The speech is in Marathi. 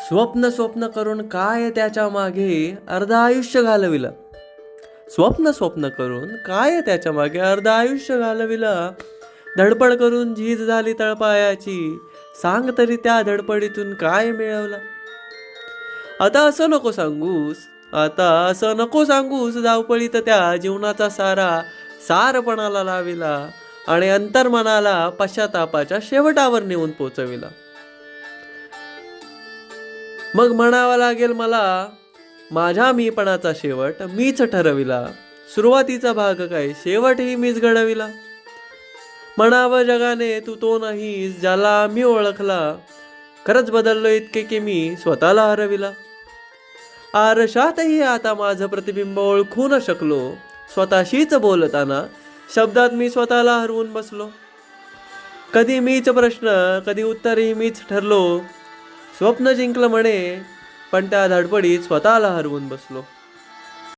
स्वप्न स्वप्न करून काय त्याच्या मागे अर्ध आयुष्य घालविलं. स्वप्न स्वप्न करून काय त्याच्या मागे अर्ध आयुष्य घालविलं. धडपड करून झीज झाली तळपायाची, सांग तरी त्या धडपडीतून काय मिळवलं. आता असं नको सांगूस धावपळीत त्या जीवनाचा सारा सारपणाला लाविला आणि अंतर्मनाला पश्चातापाच्या शेवटावर नेऊन पोचविला. मग म्हणावं लागेल मला, माझ्या मीपणाचा शेवट मीच ठरविला. सुरुवातीचा भाग काय, शेवटही मीच घडविला. म्हणावं जगाने तू तो नाहीस ज्याला मी ओळखला. खरंच बदललो इतके की मी स्वतःला हरविला. आरशातही आता माझं प्रतिबिंब ओळखू न शकलो. स्वतःशीच बोलताना शब्दात मी स्वतःला हरवून बसलो. कधी मीच प्रश्न, कधी उत्तरही मीच ठरलो. स्वप्न जिंकलं म्हणे, पण त्या धडपडीत स्वतःला हरवून बसलो.